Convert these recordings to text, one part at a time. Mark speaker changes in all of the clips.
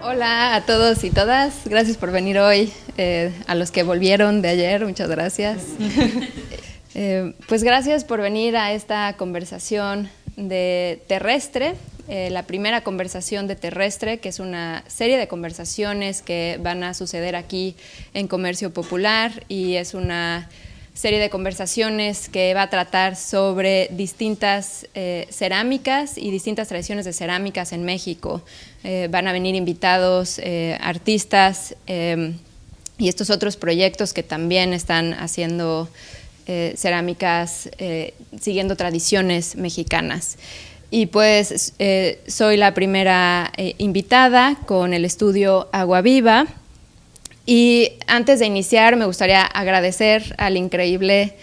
Speaker 1: Hola a todos y todas, gracias por venir hoy, a los que volvieron de ayer, muchas gracias. Pues gracias por venir a esta conversación de Terrestre, la primera conversación de Terrestre, que es una serie de conversaciones que van a suceder aquí en Comercio Popular, y es una serie de conversaciones que va a tratar sobre distintas cerámicas y distintas tradiciones de cerámicas en México. Van a venir invitados, artistas y estos otros proyectos que también están haciendo cerámicas siguiendo tradiciones mexicanas. Y pues soy la primera invitada con el estudio Agua Viva. Y antes de iniciar, me gustaría agradecer al increíble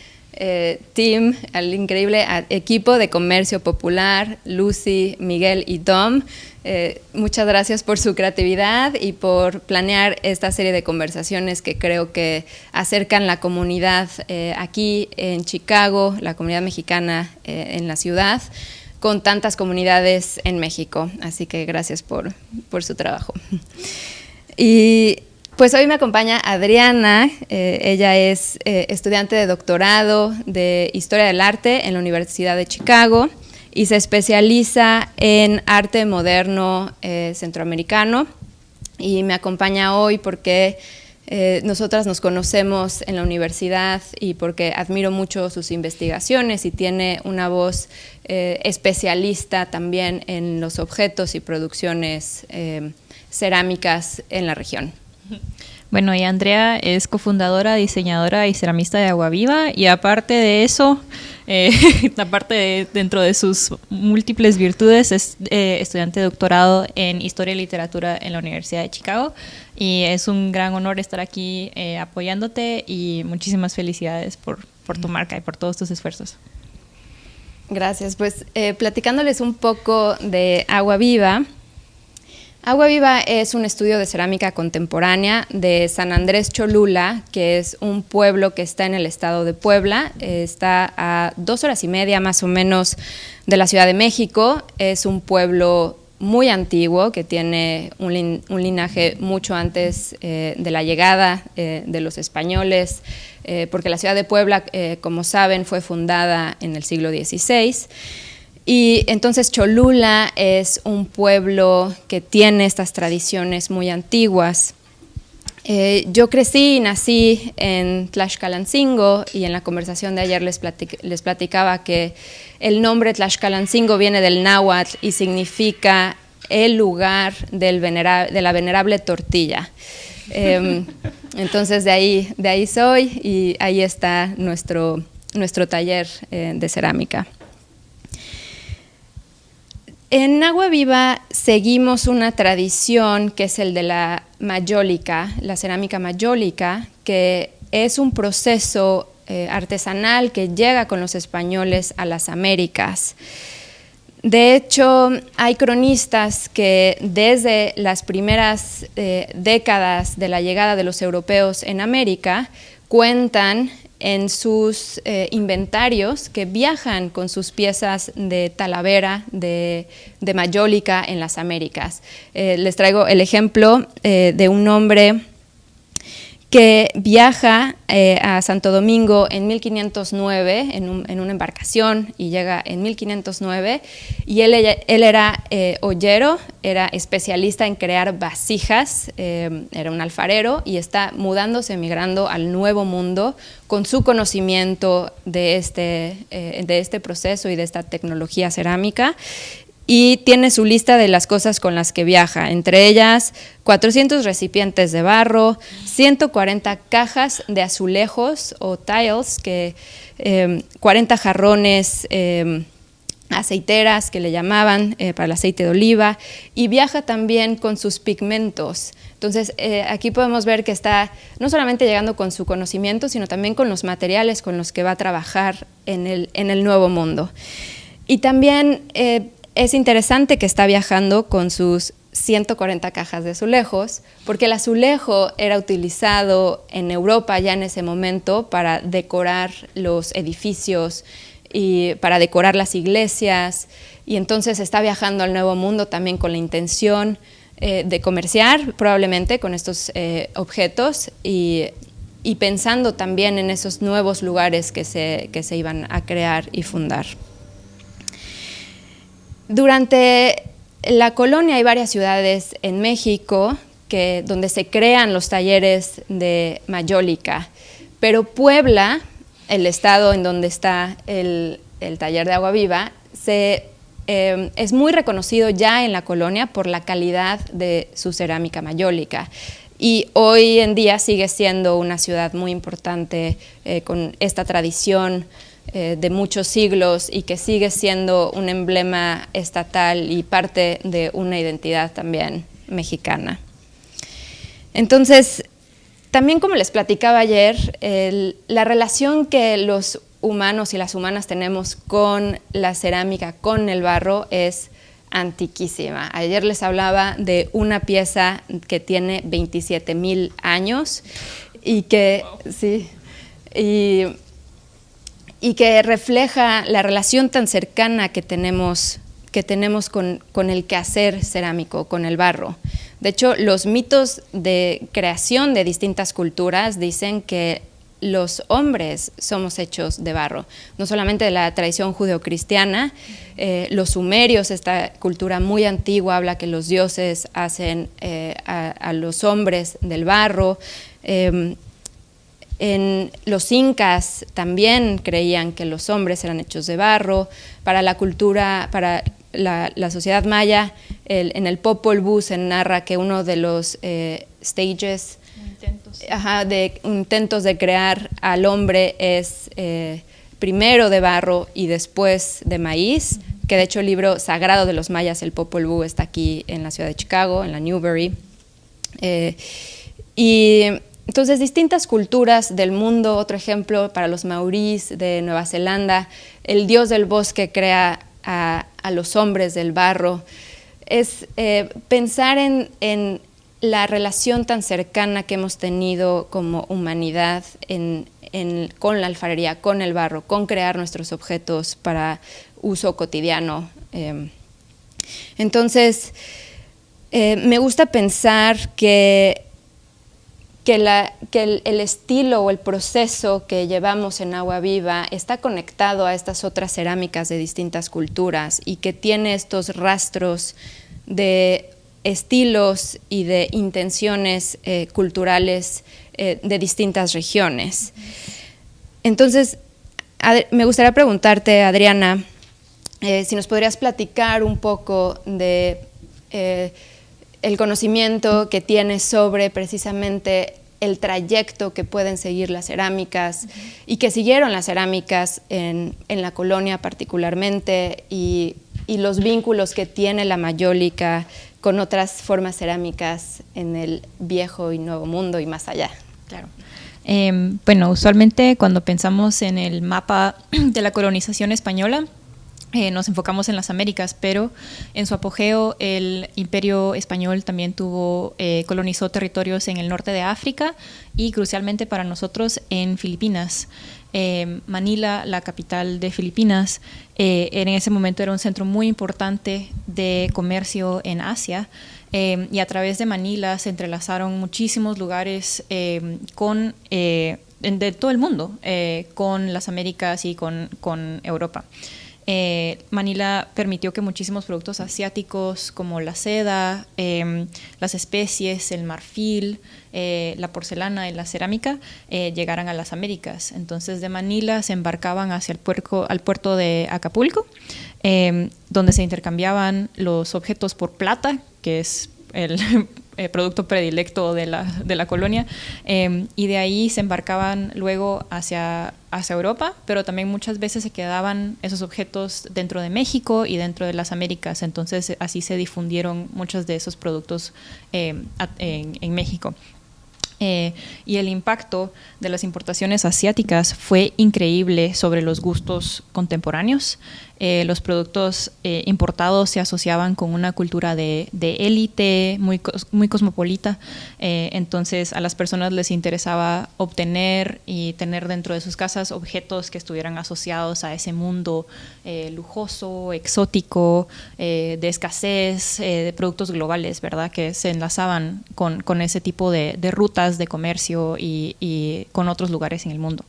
Speaker 1: team, al increíble equipo de Comercio Popular, Lucy, Miguel y Tom. Muchas gracias por su creatividad y por planear esta serie de conversaciones que creo que acercan la comunidad aquí en Chicago, la comunidad mexicana en la ciudad, con tantas comunidades en México. Así que gracias por su trabajo. Y pues hoy me acompaña Adriana. Ella es estudiante de doctorado de Historia del Arte en la Universidad de Chicago y se especializa en arte moderno centroamericano, y me acompaña hoy porque nosotras nos conocemos en la universidad y porque admiro mucho sus investigaciones, y tiene una voz especialista también en los objetos y producciones cerámicas en la región.
Speaker 2: Bueno, y Andrea es cofundadora, diseñadora y ceramista de Agua Viva, y aparte de eso, dentro de sus múltiples virtudes, es estudiante de doctorado en Historia y Literatura en la Universidad de Chicago, y es un gran honor estar aquí apoyándote, y muchísimas felicidades por tu marca y por todos tus esfuerzos.
Speaker 1: Gracias. Pues platicándoles un poco de Agua Viva. Agua Viva es un estudio de cerámica contemporánea de San Andrés Cholula, que es un pueblo que está en el estado de Puebla. Está a 2 horas y media más o menos de la Ciudad de México. Es un pueblo muy antiguo que tiene un linaje mucho antes de la llegada de los españoles, porque la ciudad de Puebla, como saben, fue fundada en el siglo XVI. Y entonces Cholula es un pueblo que tiene estas tradiciones muy antiguas. Yo crecí y nací en Tlaxcalancingo, y en la conversación de ayer les platicaba que el nombre Tlaxcalancingo viene del náhuatl y significa el lugar de la venerable tortilla. Entonces de ahí soy, y ahí está nuestro taller de cerámica. En Agua Viva seguimos una tradición que es el de la mayólica, la cerámica mayólica, que es un proceso artesanal que llega con los españoles a las Américas. De hecho, hay cronistas que desde las primeras décadas de la llegada de los europeos en América cuentan en sus inventarios que viajan con sus piezas de talavera, de mayólica en las Américas. Les traigo el ejemplo de un hombre que viaja a Santo Domingo en 1509 en una embarcación, y llega en 1509, y él era ollero, era especialista en crear vasijas, era un alfarero, y está migrando al Nuevo Mundo con su conocimiento de este proceso y de esta tecnología cerámica. Y tiene su lista de las cosas con las que viaja, entre ellas 400 recipientes de barro, 140 cajas de azulejos o tiles, 40 jarrones aceiteras que le llamaban para el aceite de oliva, y viaja también con sus pigmentos. Entonces aquí podemos ver que está no solamente llegando con su conocimiento, sino también con los materiales con los que va a trabajar en el Nuevo Mundo. Y también es interesante que está viajando con sus 140 cajas de azulejos, porque el azulejo era utilizado en Europa ya en ese momento para decorar los edificios y para decorar las iglesias, y entonces está viajando al Nuevo Mundo también con la intención de comerciar probablemente con estos objetos y pensando también en esos nuevos lugares que se iban a crear y fundar. Durante la colonia hay varias ciudades en México donde se crean los talleres de mayólica, pero Puebla, el estado en donde está el taller de Agua Viva, es muy reconocido ya en la colonia por la calidad de su cerámica mayólica. Y hoy en día sigue siendo una ciudad muy importante con esta tradición de muchos siglos y que sigue siendo un emblema estatal y parte de una identidad también mexicana. Entonces, también como les platicaba ayer, la relación que los humanos y las humanas tenemos con la cerámica, con el barro, es antiquísima. Ayer les hablaba de una pieza que tiene 27,000 años y que, sí, y que refleja la relación tan cercana que tenemos con el quehacer cerámico, con el barro. De hecho, los mitos de creación de distintas culturas dicen que los hombres somos hechos de barro, no solamente de la tradición judeocristiana. Los sumerios, esta cultura muy antigua, habla que los dioses hacen a los hombres del barro. En los incas también creían que los hombres eran hechos de barro. Para la cultura, para la sociedad maya, en el Popol Vuh se narra que uno de los stages de intentos de crear al hombre es primero de barro y después de maíz, que de hecho el libro sagrado de los mayas, el Popol Vuh, está aquí en la ciudad de Chicago, en la Newberry. Y entonces distintas culturas del mundo, otro ejemplo para los maorís de Nueva Zelanda, el dios del bosque crea a los hombres del barro. Es pensar en la relación tan cercana que hemos tenido como humanidad con la alfarería, con el barro, con crear nuestros objetos para uso cotidiano. Entonces, me gusta pensar que el estilo o el proceso que llevamos en Agua Viva está conectado a estas otras cerámicas de distintas culturas y que tiene estos rastros de estilos y de intenciones culturales de distintas regiones. Entonces, me gustaría preguntarte, Adriana, si nos podrías platicar un poco de el conocimiento que tienes sobre precisamente el trayecto que pueden seguir las cerámicas y que siguieron las cerámicas en la colonia particularmente y los vínculos que tiene la mayólica con otras formas cerámicas en el viejo y nuevo mundo y más allá.
Speaker 2: Claro. Bueno, usualmente cuando pensamos en el mapa de la colonización española, nos enfocamos en las Américas, pero en su apogeo el Imperio Español también colonizó territorios en el norte de África y crucialmente para nosotros en Filipinas. Manila, la capital de Filipinas, en ese momento era un centro muy importante de comercio en Asia, y a través de Manila se entrelazaron muchísimos lugares de todo el mundo, con las Américas y con Europa. Manila permitió que muchísimos productos asiáticos como la seda, las especies, el marfil, la porcelana y la cerámica llegaran a las Américas. Entonces de Manila se embarcaban hacia al puerto de Acapulco, donde se intercambiaban los objetos por plata, que es el producto predilecto de la colonia, y de ahí se embarcaban luego hacia Europa, pero también muchas veces se quedaban esos objetos dentro de México y dentro de las Américas. Entonces así se difundieron muchos de esos productos en México. Y el impacto de las importaciones asiáticas fue increíble sobre los gustos contemporáneos. Los productos importados se asociaban con una cultura de élite, muy cosmopolita. Entonces a las personas les interesaba obtener y tener dentro de sus casas objetos que estuvieran asociados a ese mundo lujoso, exótico, de escasez, de productos globales, ¿verdad? Que se enlazaban con ese tipo de rutas de comercio y con otros lugares en el mundo.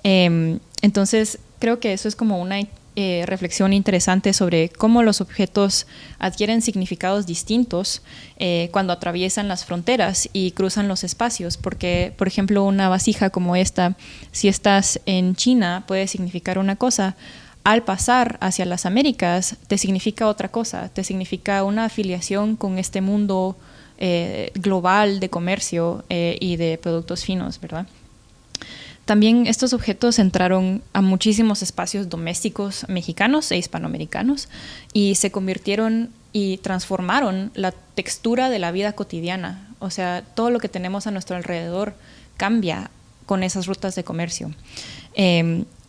Speaker 2: Entonces creo que eso es como una reflexión interesante sobre cómo los objetos adquieren significados distintos cuando atraviesan las fronteras y cruzan los espacios, porque, por ejemplo, una vasija como esta, si estás en China, puede significar una cosa. Al pasar hacia las Américas, te significa otra cosa, te significa una afiliación con este mundo global de comercio y de productos finos, ¿verdad? También estos objetos entraron a muchísimos espacios domésticos mexicanos e hispanoamericanos y se convirtieron y transformaron la textura de la vida cotidiana. O sea, todo lo que tenemos a nuestro alrededor cambia con esas rutas de comercio.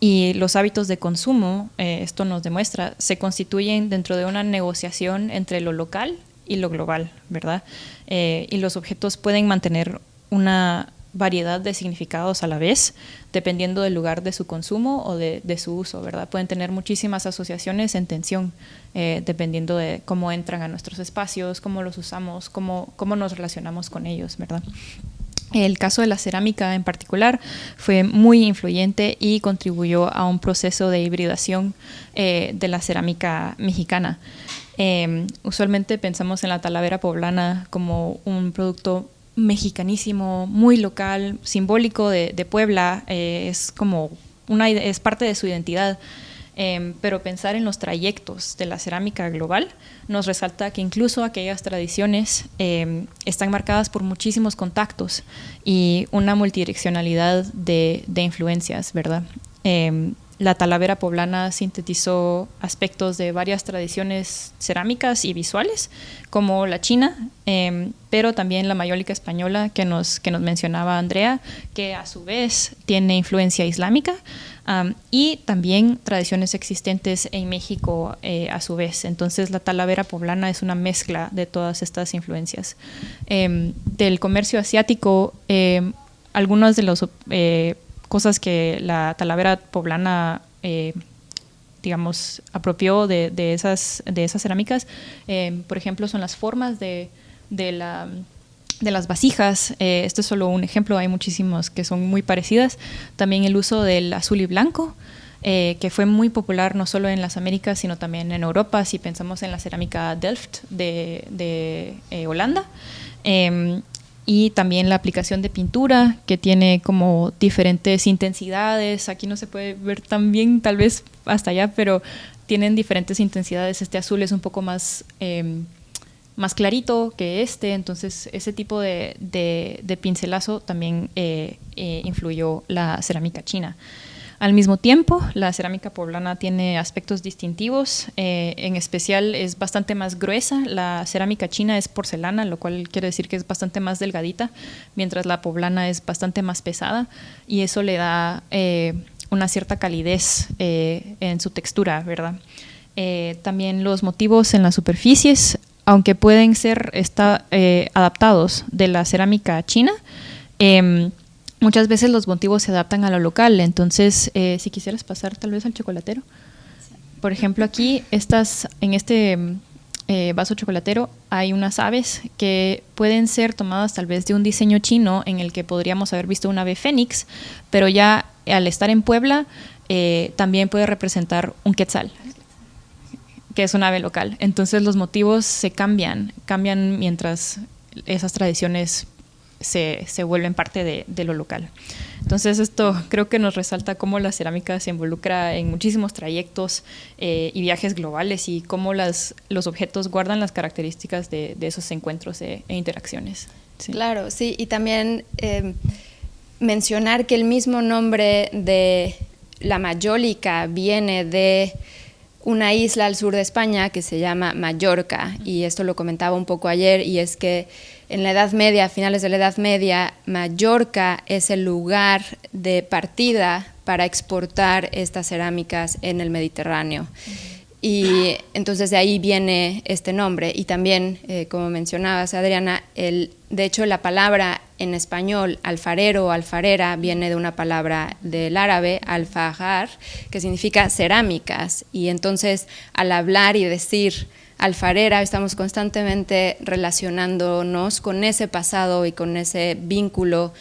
Speaker 2: Y los hábitos de consumo, esto nos demuestra, se constituyen dentro de una negociación entre lo local y lo global, ¿verdad? Y los objetos pueden mantener una variedad de significados a la vez, dependiendo del lugar de su consumo o de su uso, ¿verdad? Pueden tener muchísimas asociaciones en tensión, dependiendo de cómo entran a nuestros espacios, cómo los usamos, cómo nos relacionamos con ellos, ¿verdad? El caso de la cerámica en particular fue muy influyente y contribuyó a un proceso de hibridación de la cerámica mexicana. Usualmente pensamos en la talavera poblana como un producto mexicanísimo, muy local, simbólico de Puebla, es como es parte de su identidad. Pero pensar en los trayectos de la cerámica global nos resalta que incluso aquellas tradiciones están marcadas por muchísimos contactos y una multidireccionalidad de influencias, ¿verdad? La talavera poblana sintetizó aspectos de varias tradiciones cerámicas y visuales, como la china, pero también la mayólica española que nos mencionaba Andrea, que a su vez tiene influencia islámica, y también tradiciones existentes en México a su vez. Entonces la talavera poblana es una mezcla de todas estas influencias. Del comercio asiático, algunas de las cosas que la talavera poblana digamos apropió de esas cerámicas, por ejemplo, son las formas de las vasijas. Este es solo un ejemplo, hay muchísimos que son muy parecidas. También el uso del azul y blanco, que fue muy popular no solo en las Américas, sino también en Europa, si pensamos en la cerámica Delft de Holanda. Y también la aplicación de pintura, que tiene como diferentes intensidades. Aquí no se puede ver tan bien, tal vez hasta allá, pero tienen diferentes intensidades. Este azul es un poco más clarito que entonces ese tipo de pincelazo también influyó la cerámica china. Al mismo tiempo, la cerámica poblana tiene aspectos distintivos, en especial es bastante más gruesa. La cerámica china es porcelana, lo cual quiere decir que es bastante más delgadita, mientras la poblana es bastante más pesada, y eso le da una cierta calidez en su textura, ¿verdad? También los motivos en las superficies, aunque pueden ser adaptados de la cerámica china, muchas veces los motivos se adaptan a lo local. Entonces, si quisieras pasar tal vez al chocolatero. Por ejemplo, aquí en este vaso chocolatero hay unas aves que pueden ser tomadas tal vez de un diseño chino en el que podríamos haber visto un ave fénix, pero ya al estar en Puebla también puede representar un quetzal, que es un ave local. Entonces los motivos se cambian mientras esas tradiciones se vuelven parte de lo local. Entonces esto creo que nos resalta cómo la cerámica se involucra en muchísimos trayectos y viajes globales, y cómo los objetos guardan las características de esos encuentros e interacciones.
Speaker 1: Sí. Claro, sí, y también mencionar que el mismo nombre de la mayólica viene de una isla al sur de España que se llama Mallorca, y esto lo comentaba un poco ayer, y es que en la Edad Media, a finales de la Edad Media, Mallorca es el lugar de partida para exportar estas cerámicas en el Mediterráneo. Y entonces de ahí viene este nombre. Y también, como mencionabas, Adriana, de hecho la palabra en español, alfarero o alfarera, viene de una palabra del árabe, alfajar, que significa cerámicas. Y entonces al hablar y decir alfarera, estamos constantemente relacionándonos con ese pasado y con ese vínculo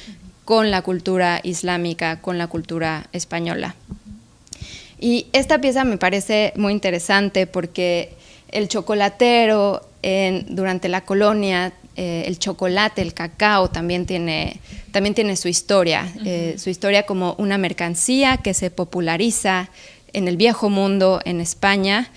Speaker 1: con la cultura islámica, con la cultura española. Y esta pieza me parece muy interesante porque el chocolatero durante la colonia, el chocolate, el cacao también tiene su historia, su historia como una mercancía que se populariza en el Viejo Mundo, en España.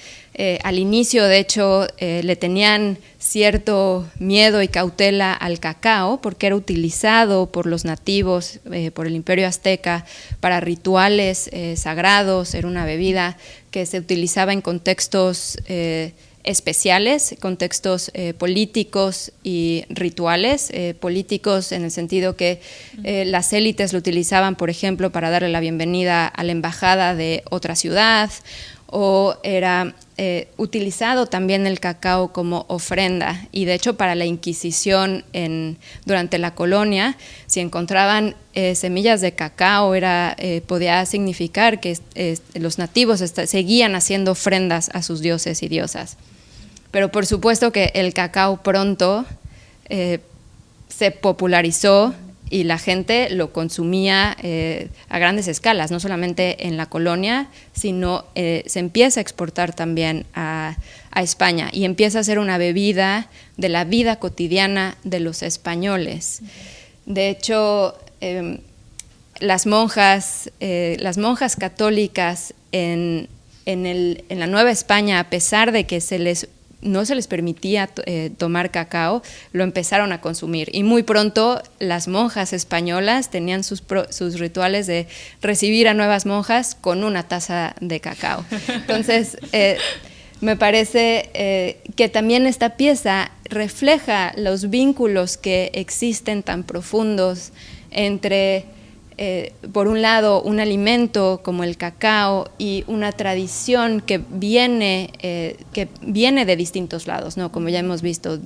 Speaker 1: Al inicio, de hecho, le tenían cierto miedo y cautela al cacao porque era utilizado por los nativos, por el Imperio Azteca, para rituales sagrados. Era una bebida que se utilizaba en contextos especiales, contextos políticos y rituales, políticos en el sentido que las élites lo utilizaban, por ejemplo, para darle la bienvenida a la embajada de otra ciudad, o era utilizado también el cacao como ofrenda. Y de hecho para la Inquisición durante la colonia, si encontraban semillas de cacao, podía significar que los nativos seguían haciendo ofrendas a sus dioses y diosas. Pero por supuesto que el cacao pronto se popularizó y la gente lo consumía a grandes escalas, no solamente en la colonia, sino se empieza a exportar también a España y empieza a ser una bebida de la vida cotidiana de los españoles. De hecho, las monjas católicas en la Nueva España, a pesar de que no se les permitía tomar cacao, lo empezaron a consumir. Y muy pronto las monjas españolas tenían sus rituales de recibir a nuevas monjas con una taza de cacao. Entonces, me parece que también esta pieza refleja los vínculos que existen tan profundos entre por un lado, un alimento como el cacao y una tradición que viene de distintos lados, ¿no? Como ya hemos visto,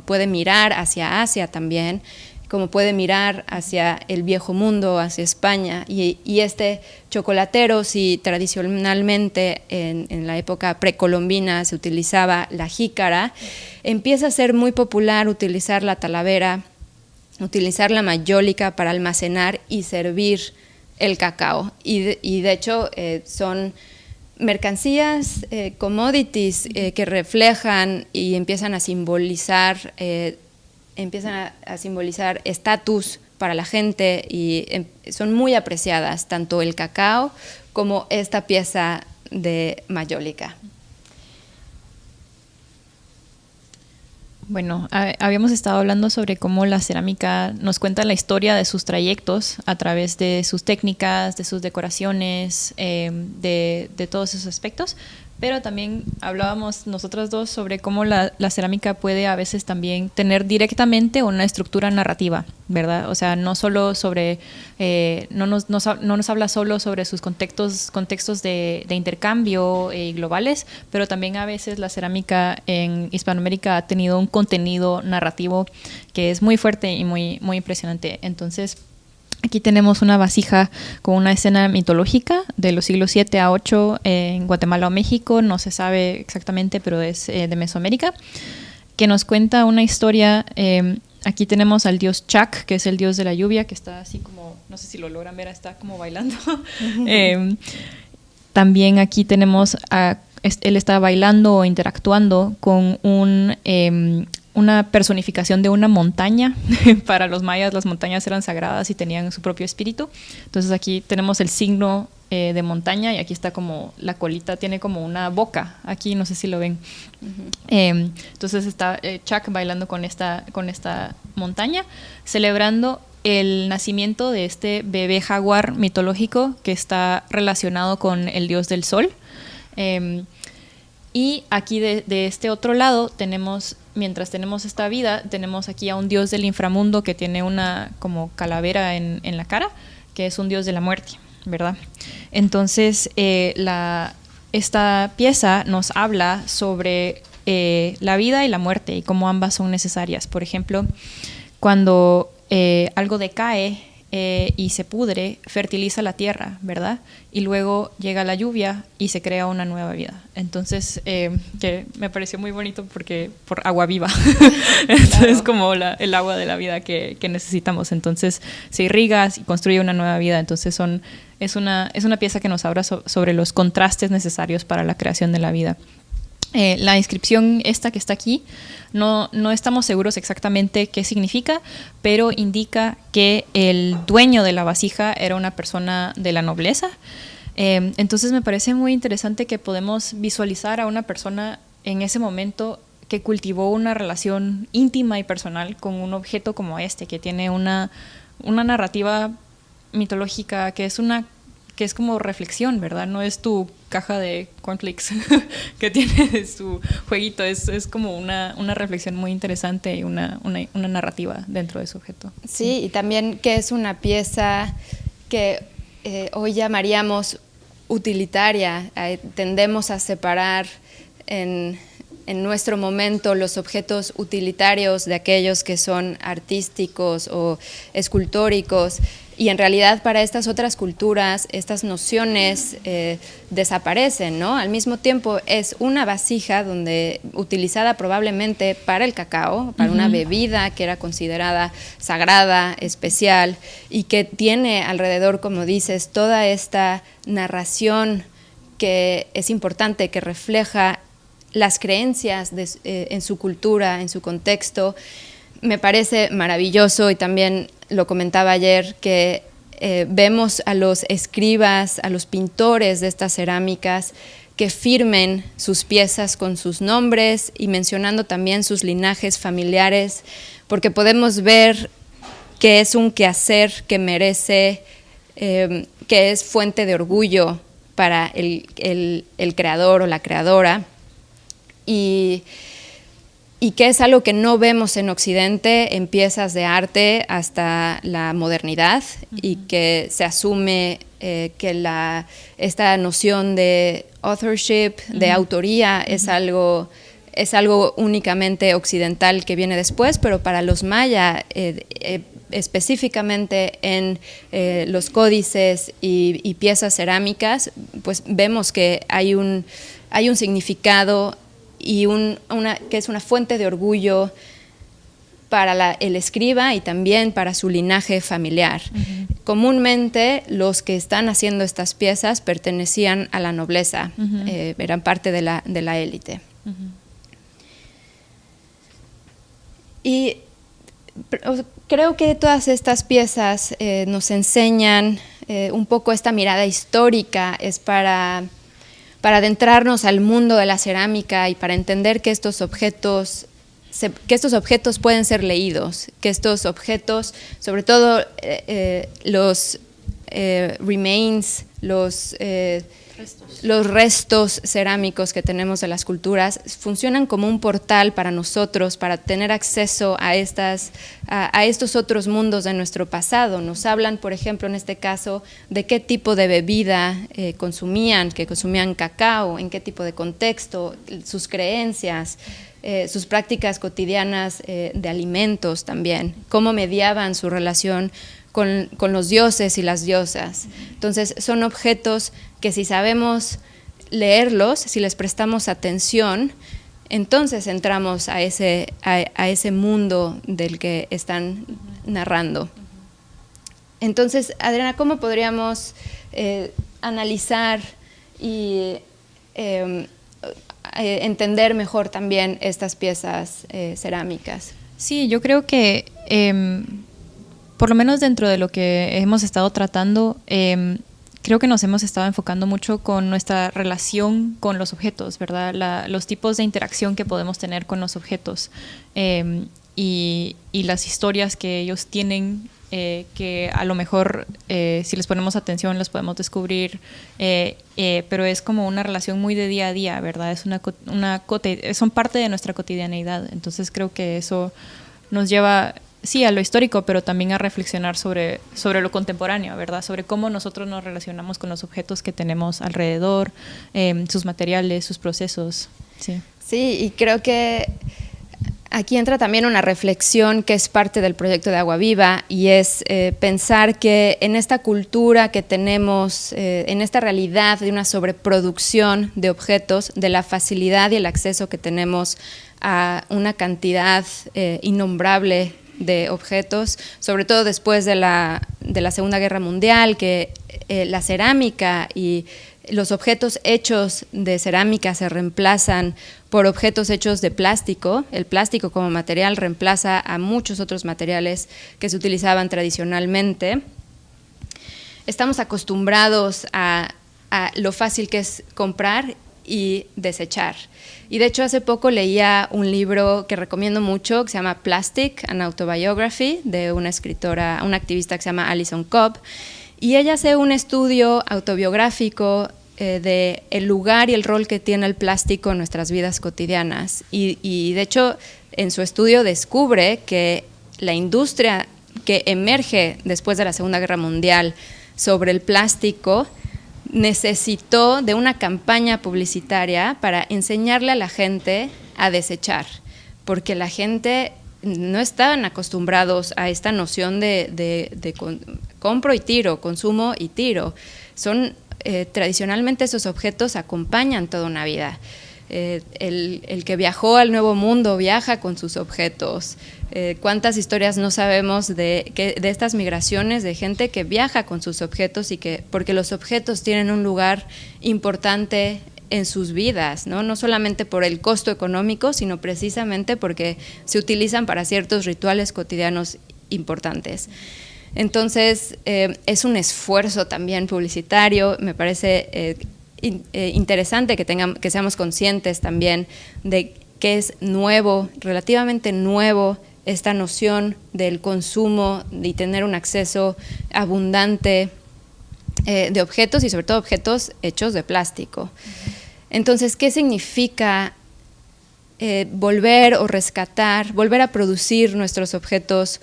Speaker 1: puede mirar hacia Asia también, como puede mirar hacia el Viejo Mundo, hacia España. Y este chocolatero, si tradicionalmente en la época precolombina se utilizaba la jícara, empieza a ser muy popular utilizar la talavera, utilizar la mayólica para almacenar y servir el cacao. Y de hecho son mercancías, commodities que reflejan y empiezan a simbolizar estatus para la gente y son muy apreciadas, tanto el cacao como esta pieza de mayólica.
Speaker 2: Bueno, habíamos estado hablando sobre cómo la cerámica nos cuenta la historia de sus trayectos a través de sus técnicas, de sus decoraciones, de todos esos aspectos, pero también hablábamos nosotras dos sobre cómo la cerámica puede a veces también tener directamente una estructura narrativa, ¿verdad? O sea, no solo sobre, no nos habla solo sobre sus contextos de intercambio globales, pero también a veces la cerámica en Hispanoamérica ha tenido un contenido narrativo que es muy fuerte y muy, muy impresionante. Entonces, aquí tenemos una vasija con una escena mitológica de los siglos 7 a 8 en Guatemala o México, no se sabe exactamente, pero es de Mesoamérica, que nos cuenta una historia. Aquí tenemos al dios Chac, que es el dios de la lluvia, que está así como, no sé si lo logran ver, está como bailando. También aquí tenemos él está bailando o interactuando con una personificación de una montaña. Para los mayas las montañas eran sagradas y tenían su propio espíritu. Entonces aquí tenemos el signo de montaña y aquí está como la colita, tiene como una boca. Aquí no sé si lo ven. Entonces está Chac bailando con esta montaña, celebrando el nacimiento de este bebé jaguar mitológico que está relacionado con el dios del sol. Y aquí de este otro lado mientras tenemos esta vida, tenemos aquí a un dios del inframundo que tiene una como calavera en la cara, que es un dios de la muerte, ¿verdad? Entonces, esta pieza nos habla sobre la vida y la muerte y cómo ambas son necesarias. Por ejemplo, cuando algo decae y se pudre, fertiliza la tierra, ¿verdad? Y luego llega la lluvia y se crea una nueva vida. Entonces, que me pareció muy bonito porque por agua viva. Entonces, como el agua de la vida que necesitamos. Entonces, se irriga y construye una nueva vida. Entonces, es una pieza que nos habla sobre los contrastes necesarios para la creación de la vida. La inscripción esta que está aquí, no estamos seguros exactamente qué significa, pero indica que el dueño de la vasija era una persona de la nobleza. Entonces me parece muy interesante que podemos visualizar a una persona en ese momento que cultivó una relación íntima y personal con un objeto como este, que tiene una narrativa mitológica que es como reflexión, ¿verdad? No es tu caja de cornflakes que tiene su jueguito, es como una reflexión muy interesante y una narrativa dentro de su objeto.
Speaker 1: Sí, y también que es una pieza que hoy llamaríamos utilitaria. Tendemos a separar en nuestro momento los objetos utilitarios de aquellos que son artísticos o escultóricos. Y en realidad para estas otras culturas estas nociones desaparecen, ¿no? Al mismo tiempo es una vasija utilizada probablemente para el cacao, para una bebida que era considerada sagrada, especial, y que tiene alrededor, como dices, toda esta narración que es importante, que refleja las creencias en su cultura, en su contexto. Me parece maravilloso, y también lo comentaba ayer, que vemos a los escribas, a los pintores de estas cerámicas que firmen sus piezas con sus nombres y mencionando también sus linajes familiares, porque podemos ver que es un quehacer que merece, que es fuente de orgullo para el creador o la creadora, y que es algo que no vemos en Occidente en piezas de arte hasta la modernidad, y que se asume que esta noción de authorship, de autoría, es algo únicamente occidental que viene después, pero para los maya, específicamente en los códices y piezas cerámicas, pues vemos que hay un significado y que es una fuente de orgullo para el escriba y también para su linaje familiar. Comúnmente los que están haciendo estas piezas pertenecían a la nobleza, eran parte de la élite. Y creo que todas estas piezas nos enseñan un poco esta mirada histórica, es para adentrarnos al mundo de la cerámica y para entender que estos objetos pueden ser leídos, que estos objetos, sobre todo los remains, los restos cerámicos que tenemos de las culturas, funcionan como un portal para nosotros, para tener acceso a estos otros mundos de nuestro pasado. Nos hablan, por ejemplo, en este caso, de qué tipo de bebida consumían, que consumían cacao, en qué tipo de contexto, sus creencias, sus prácticas cotidianas de alimentos también, cómo mediaban su relación con los dioses y las diosas. Entonces son objetos que si sabemos leerlos, si les prestamos atención, entonces entramos a ese mundo del que están narrando. Entonces, Adriana, ¿cómo podríamos analizar y entender mejor también estas piezas cerámicas?
Speaker 2: Sí, yo creo que por lo menos dentro de lo que hemos estado tratando, creo que nos hemos estado enfocando mucho con nuestra relación con los objetos, ¿verdad? Los tipos de interacción que podemos tener con los objetos y las historias que ellos tienen que a lo mejor si les ponemos atención los podemos descubrir, pero es como una relación muy de día a día, ¿verdad? Son parte de nuestra cotidianeidad. Entonces creo que eso nos lleva, sí, a lo histórico, pero también a reflexionar sobre lo contemporáneo, ¿verdad? Sobre cómo nosotros nos relacionamos con los objetos que tenemos alrededor, sus materiales, sus procesos. Sí.
Speaker 1: Sí, y creo que aquí entra también una reflexión que es parte del proyecto de Agua Viva, y es pensar que en esta cultura que tenemos, en esta realidad de una sobreproducción de objetos, de la facilidad y el acceso que tenemos a una cantidad innombrable de objetos, sobre todo después de la Segunda Guerra Mundial, que la cerámica y los objetos hechos de cerámica se reemplazan por objetos hechos de plástico. El plástico como material reemplaza a muchos otros materiales que se utilizaban tradicionalmente. Estamos acostumbrados a lo fácil que es comprar y desechar. Y de hecho hace poco leía un libro que recomiendo mucho, que se llama Plastic, an Autobiography, de una escritora, una activista que se llama Alison Cobb, y ella hace un estudio autobiográfico de el lugar y el rol que tiene el plástico en nuestras vidas cotidianas. Y de hecho, en su estudio descubre que la industria que emerge después de la Segunda Guerra Mundial sobre el plástico necesitó de una campaña publicitaria para enseñarle a la gente a desechar, porque la gente no estaban acostumbrados a esta noción de compro y tiro, consumo y tiro. Tradicionalmente esos objetos acompañan toda una vida. El que viajó al Nuevo Mundo viaja con sus objetos. ¿Cuántas historias no sabemos de estas migraciones de gente que viaja con sus objetos porque los objetos tienen un lugar importante en sus vidas, ¿no? No solamente por el costo económico, sino precisamente porque se utilizan para ciertos rituales cotidianos importantes. Entonces, es un esfuerzo también publicitario. Me parece interesante que seamos conscientes también de que es nuevo, relativamente nuevo, esta noción del consumo y tener un acceso abundante de objetos, y sobre todo objetos hechos de plástico. Entonces, ¿qué significa volver o rescatar, volver a producir nuestros objetos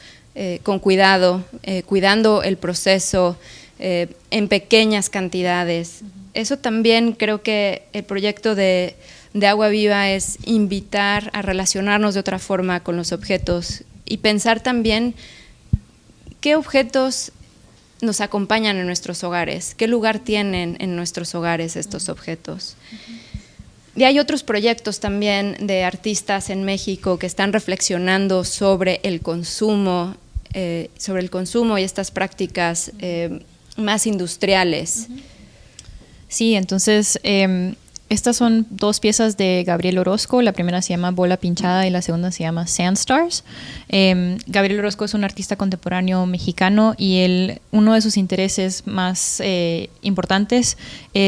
Speaker 1: con cuidado, cuidando el proceso en pequeñas cantidades? Eso también creo que el proyecto de Agua Viva es invitar a relacionarnos de otra forma con los objetos y pensar también qué objetos nos acompañan en nuestros hogares, qué lugar tienen en nuestros hogares estos objetos. Y hay otros proyectos también de artistas en México que están reflexionando sobre el consumo y estas prácticas más industriales.
Speaker 2: Sí, entonces estas son dos piezas de Gabriel Orozco. La primera se llama Bola Pinchada y la segunda se llama Sandstars. Gabriel Orozco es un artista contemporáneo mexicano y uno de sus intereses más importantes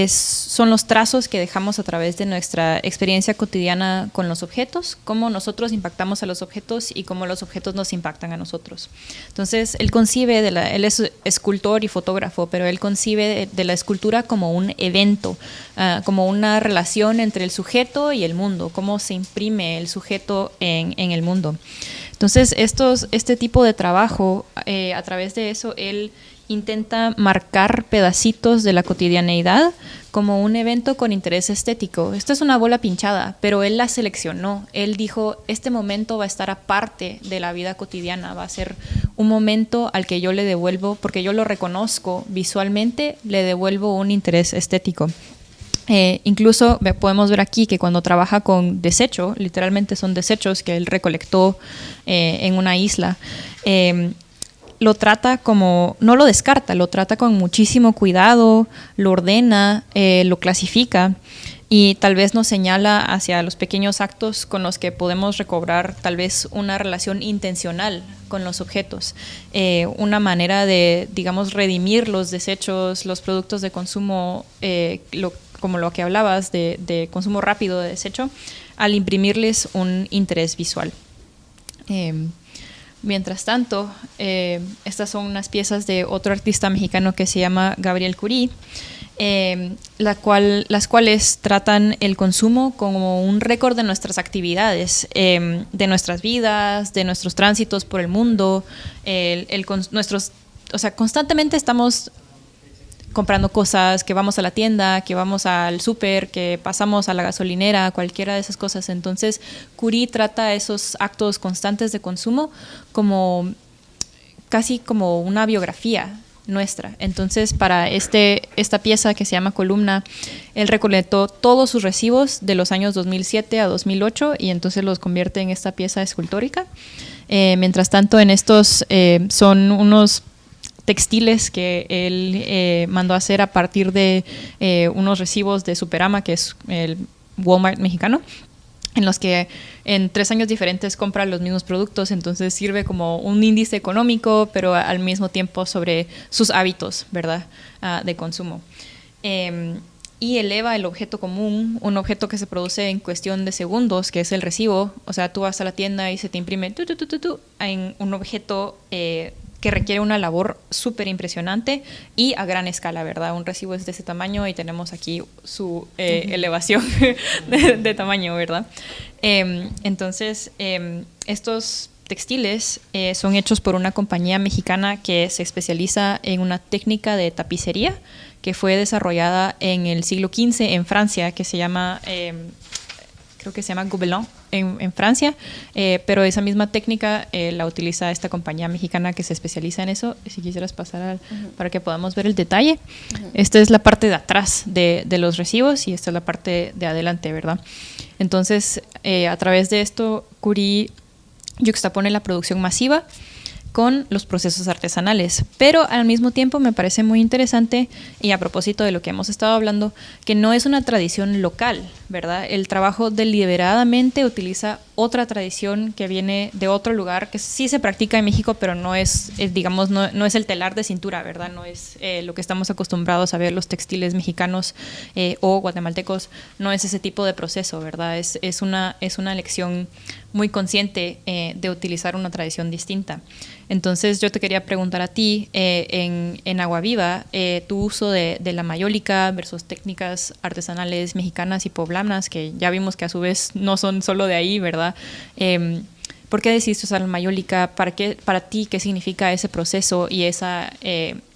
Speaker 2: son los trazos que dejamos a través de nuestra experiencia cotidiana con los objetos, cómo nosotros impactamos a los objetos y cómo los objetos nos impactan a nosotros. Entonces, él es escultor y fotógrafo, pero él concibe de la escultura como un evento, como una relación entre el sujeto y el mundo, cómo se imprime el sujeto en el mundo. Entonces, este tipo de trabajo, a través de eso, él intenta marcar pedacitos de la cotidianeidad como un evento con interés estético. Esta es una bola pinchada, pero él la seleccionó. Él dijo, este momento va a estar aparte de la vida cotidiana, va a ser un momento al que yo le devuelvo, porque yo lo reconozco visualmente, le devuelvo un interés estético. Incluso podemos ver aquí que cuando trabaja con desecho, literalmente son desechos que él recolectó en una isla, lo trata como, no lo descarta, lo trata con muchísimo cuidado, lo ordena, lo clasifica y tal vez nos señala hacia los pequeños actos con los que podemos recobrar tal vez una relación intencional con los objetos, una manera digamos, redimir los desechos, los productos de consumo, como lo que hablabas de consumo rápido de desecho, al imprimirles un interés visual. Mientras tanto, estas son unas piezas de otro artista mexicano que se llama Gabriel Curí, las cuales tratan el consumo como un récord de nuestras actividades, de nuestras vidas, de nuestros tránsitos por el mundo. O sea, constantemente estamos comprando cosas, que vamos a la tienda, que vamos al súper, que pasamos a la gasolinera, cualquiera de esas cosas. Entonces, Curí trata esos actos constantes de consumo como casi como una biografía nuestra. Entonces, para esta pieza que se llama Columna, él recolectó todos sus recibos de los años 2007 a 2008 y entonces los convierte en esta pieza escultórica. Mientras tanto, en estos son unos textiles que él mandó a hacer a partir de unos recibos de Superama, que es el Walmart mexicano, en los que en 3 años diferentes compra los mismos productos, entonces sirve como un índice económico, pero al mismo tiempo sobre sus hábitos, ¿verdad?, de consumo. Y eleva el objeto común, un objeto que se produce en cuestión de segundos, que es el recibo. O sea, tú vas a la tienda y se te imprime en un objeto que requiere una labor súper impresionante y a gran escala, ¿verdad? Un recibo es de ese tamaño y tenemos aquí su elevación de tamaño, ¿verdad? Entonces, estos textiles son hechos por una compañía mexicana que se especializa en una técnica de tapicería que fue desarrollada en el siglo XV en Francia, que se llama, creo que se llama Gobelin en Francia, pero esa misma técnica la utiliza esta compañía mexicana que se especializa en eso. Si quisieras pasar para que podamos ver el detalle. Esta es la parte de atrás de los recibos y esta es la parte de adelante, ¿verdad? Entonces, a través de esto, Curí yuxtapone la producción masiva con los procesos artesanales, pero al mismo tiempo me parece muy interesante, y a propósito de lo que hemos estado hablando, que no es una tradición local, ¿verdad? El trabajo deliberadamente utiliza otra tradición que viene de otro lugar, que sí se practica en México, pero no es digamos, no es el telar de cintura, ¿verdad? No es lo que estamos acostumbrados a ver los textiles mexicanos o guatemaltecos, no es ese tipo de proceso, ¿verdad? Es una elección muy consciente de utilizar una tradición distinta. Entonces yo te quería preguntar a ti, en Agua Viva, tu uso de la mayólica versus técnicas artesanales mexicanas y poblanas, que ya vimos que a su vez no son solo de ahí, ¿verdad? ¿Por qué decidiste usar la mayólica? Para ti, ¿qué significa ese proceso y esa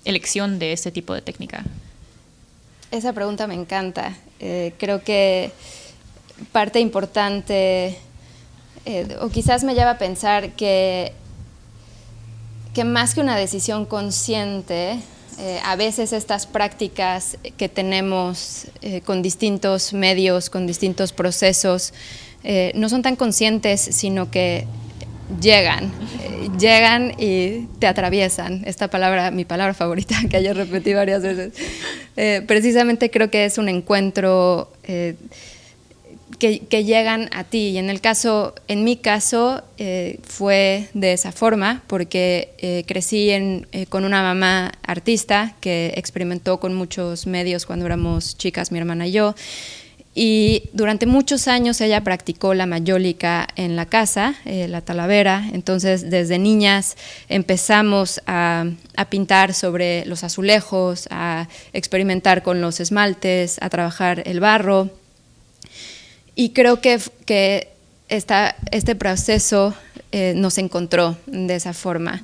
Speaker 2: elección de este tipo de técnica?
Speaker 1: Esa pregunta me encanta. Creo que parte importante, o quizás me lleva a pensar que más que una decisión consciente, a veces estas prácticas que tenemos con distintos medios, con distintos procesos, no son tan conscientes, sino que llegan y te atraviesan. Esta palabra, mi palabra favorita, que ayer repetí varias veces. Precisamente creo que es un encuentro que llegan a ti, y en mi caso fue de esa forma, porque crecí con una mamá artista que experimentó con muchos medios cuando éramos chicas, mi hermana y yo, y durante muchos años ella practicó la mayólica en la casa, la talavera. Entonces desde niñas empezamos a pintar sobre los azulejos, a experimentar con los esmaltes, a trabajar el barro. Y creo que este proceso nos encontró de esa forma.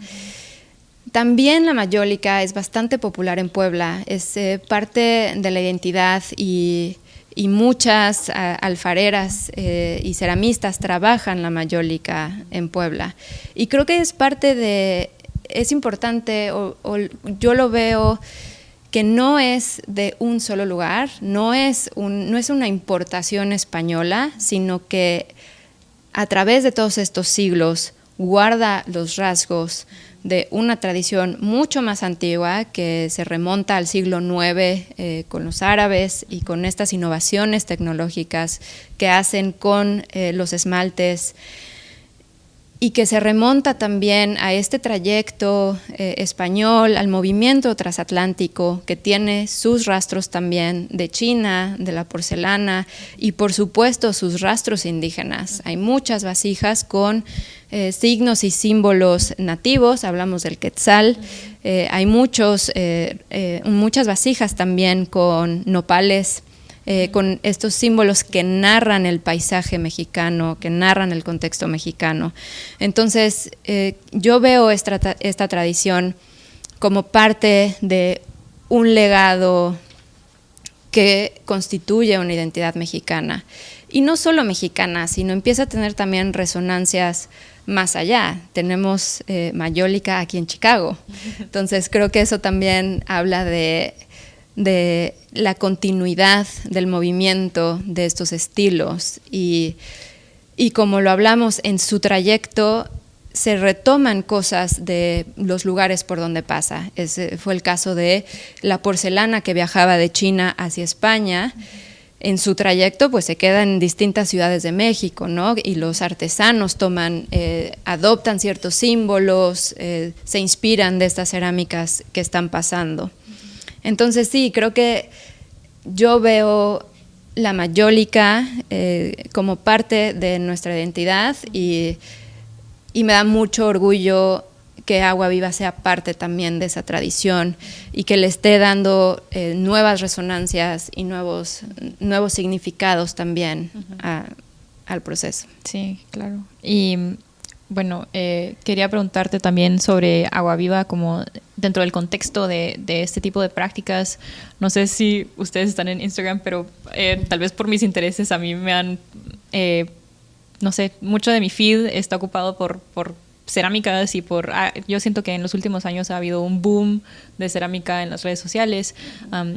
Speaker 1: También la mayólica es bastante popular en Puebla, es parte de la identidad, y muchas alfareras y ceramistas trabajan la mayólica en Puebla. Y creo que es importante, o yo lo veo, que no es de un solo lugar, no es una importación española, sino que a través de todos estos siglos guarda los rasgos de una tradición mucho más antigua que se remonta al siglo IX con los árabes y con estas innovaciones tecnológicas que hacen con los esmaltes. y que se remonta también a este trayecto español, al movimiento transatlántico, que tiene sus rastros también de China, de la porcelana y por supuesto sus rastros indígenas. Hay muchas vasijas con signos y símbolos nativos, hablamos del quetzal, hay muchas vasijas también con nopales, con estos símbolos que narran el paisaje mexicano, que narran el contexto mexicano. Entonces, yo veo esta tradición como parte de un legado que constituye una identidad mexicana. Y no solo mexicana, sino empieza a tener también resonancias más allá. Tenemos Mayólica aquí en Chicago. Entonces, creo que eso también habla de la continuidad del movimiento de estos estilos y como lo hablamos en su trayecto, se retoman cosas de los lugares por donde pasa. Ese fue el caso de la porcelana que viajaba de China hacia España. En su trayecto pues se queda en distintas ciudades de México, ¿no? Y los artesanos adoptan ciertos símbolos, se inspiran de estas cerámicas que están pasando. Entonces sí, creo que yo veo la mayólica como parte de nuestra identidad y me da mucho orgullo que Agua Viva sea parte también de esa tradición y que le esté dando nuevas resonancias y nuevos significados también al proceso.
Speaker 2: Sí, claro. Y bueno, quería preguntarte también sobre Agua Viva como dentro del contexto de este tipo de prácticas. No sé si ustedes están en Instagram, pero tal vez por mis intereses a mí me han, no sé, mucho de mi feed está ocupado por cerámicas y yo siento que en los últimos años ha habido un boom de cerámica en las redes sociales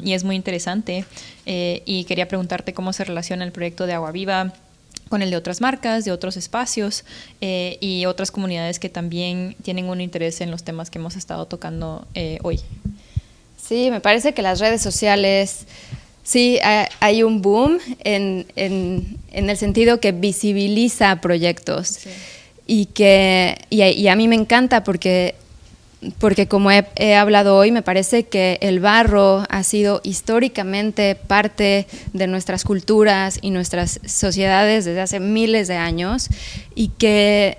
Speaker 2: y es muy interesante. Y quería preguntarte cómo se relaciona el proyecto de Agua Viva con el de otras marcas, de otros espacios y otras comunidades que también tienen un interés en los temas que hemos estado tocando hoy.
Speaker 1: Sí, me parece que las redes sociales, sí, hay un boom en el sentido que visibiliza proyectos. Sí. Y a mí me encanta porque como he hablado hoy, me parece que el barro ha sido históricamente parte de nuestras culturas y nuestras sociedades desde hace miles de años y que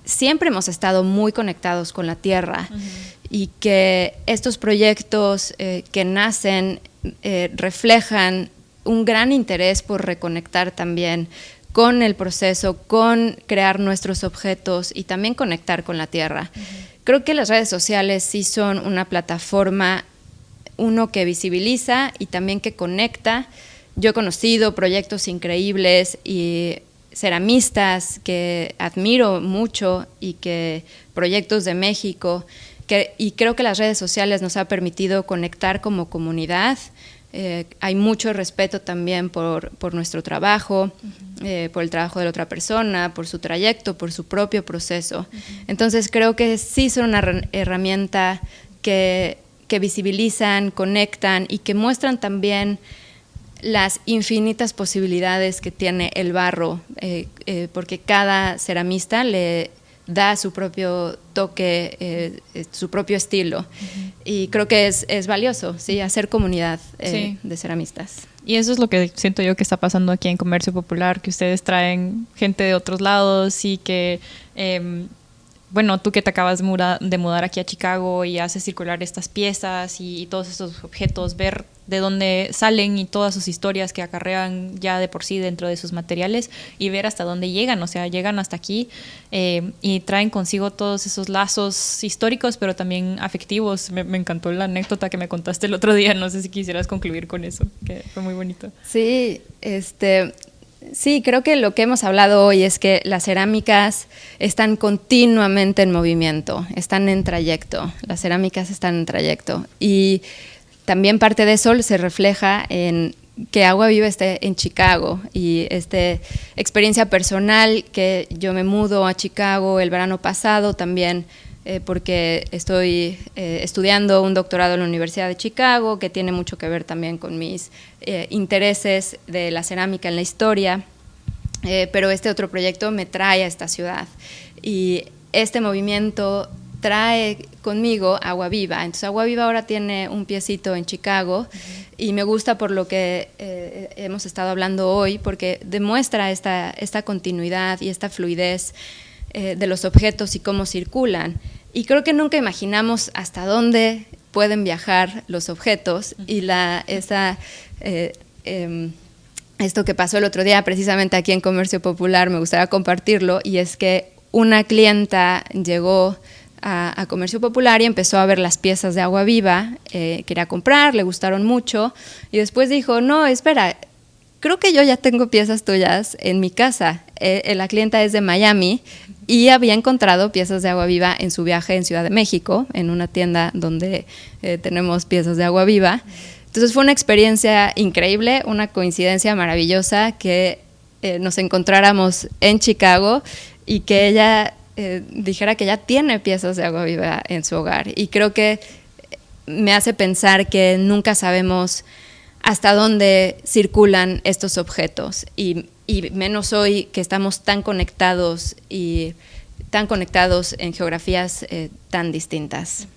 Speaker 1: siempre hemos estado muy conectados con la tierra. Uh-huh. Y que estos proyectos que nacen reflejan un gran interés por reconectar también con el proceso, con crear nuestros objetos y también conectar con la tierra. Uh-huh. Creo que las redes sociales sí son una plataforma, uno que visibiliza y también que conecta. Yo he conocido proyectos increíbles y ceramistas que admiro mucho y que proyectos de México, y creo que las redes sociales nos ha permitido conectar como comunidad. Hay mucho respeto también por nuestro trabajo, uh-huh. Por el trabajo de la otra persona, por su trayecto, por su propio proceso. Uh-huh. Entonces creo que sí son una herramienta que visibilizan, conectan y que muestran también las infinitas posibilidades que tiene el barro, porque cada ceramista le da su propio toque, su propio estilo. Uh-huh. Y creo que es valioso, ¿sí? Hacer comunidad sí. de ceramistas.
Speaker 2: Y eso es lo que siento yo que está pasando aquí en Comercio Popular, que ustedes traen gente de otros lados y que, bueno, tú que te acabas de mudar aquí a Chicago y haces circular estas piezas y todos estos objetos, ver de dónde salen y todas sus historias que acarrean ya de por sí dentro de sus materiales y ver hasta dónde llegan, o sea, llegan hasta aquí y traen consigo todos esos lazos históricos, pero también afectivos. Me encantó la anécdota que me contaste el otro día, no sé si quisieras concluir con eso, que fue muy bonito.
Speaker 1: Sí, sí, creo que lo que hemos hablado hoy es que las cerámicas están continuamente en movimiento, están en trayecto, las cerámicas están en trayecto y también parte de eso se refleja en que Agua Viva esté en Chicago y esta experiencia personal que yo me mudo a Chicago el verano pasado también porque estoy estudiando un doctorado en la Universidad de Chicago que tiene mucho que ver también con mis intereses de la cerámica en la historia, pero este otro proyecto me trae a esta ciudad y este movimiento trae conmigo Agua Viva. Entonces Agua Viva ahora tiene un piecito en Chicago y me gusta por lo que hemos estado hablando hoy, porque demuestra esta continuidad y esta fluidez de los objetos y cómo circulan. Y creo que nunca imaginamos hasta dónde pueden viajar los objetos y esto que pasó el otro día precisamente aquí en Comercio Popular me gustaría compartirlo, y es que una clienta llegó a Comercio Popular y empezó a ver las piezas de Agua Viva, quería comprar, le gustaron mucho y después dijo, no, espera, creo que yo ya tengo piezas tuyas en mi casa. La clienta es de Miami y había encontrado piezas de Agua Viva en su viaje en Ciudad de México, en una tienda donde tenemos piezas de Agua Viva. Entonces fue una experiencia increíble, una coincidencia maravillosa que nos encontráramos en Chicago y que ella dijera que ya tiene piezas de Agua Viva en su hogar. Y creo que me hace pensar que nunca sabemos hasta dónde circulan estos objetos y menos hoy que estamos tan conectados en geografías tan distintas.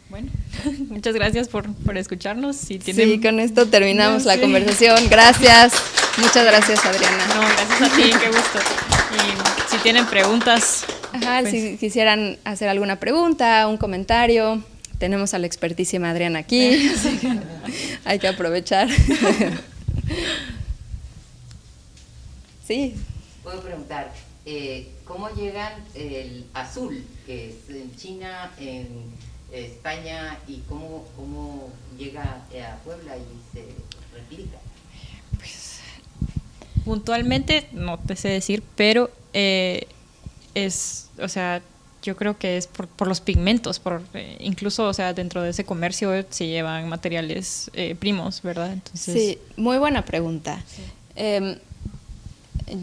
Speaker 2: Bueno, muchas gracias por escucharnos.
Speaker 1: Sí, con esto terminamos la conversación. Gracias. Muchas gracias, Adriana.
Speaker 2: No, gracias a ti, qué gusto. Y si tienen preguntas...
Speaker 1: pues, si quisieran hacer alguna pregunta, un comentario, tenemos a la expertísima Adriana aquí. Hay que aprovechar. Sí.
Speaker 3: Puedo preguntar, ¿cómo llegan el azul, que es en China, en España, y cómo llega a Puebla y se replica?
Speaker 2: Pues, puntualmente no te sé decir, pero yo creo que es por los pigmentos, incluso, o sea, dentro de ese comercio se llevan materiales primos, ¿verdad? Entonces,
Speaker 1: sí, muy buena pregunta. Sí.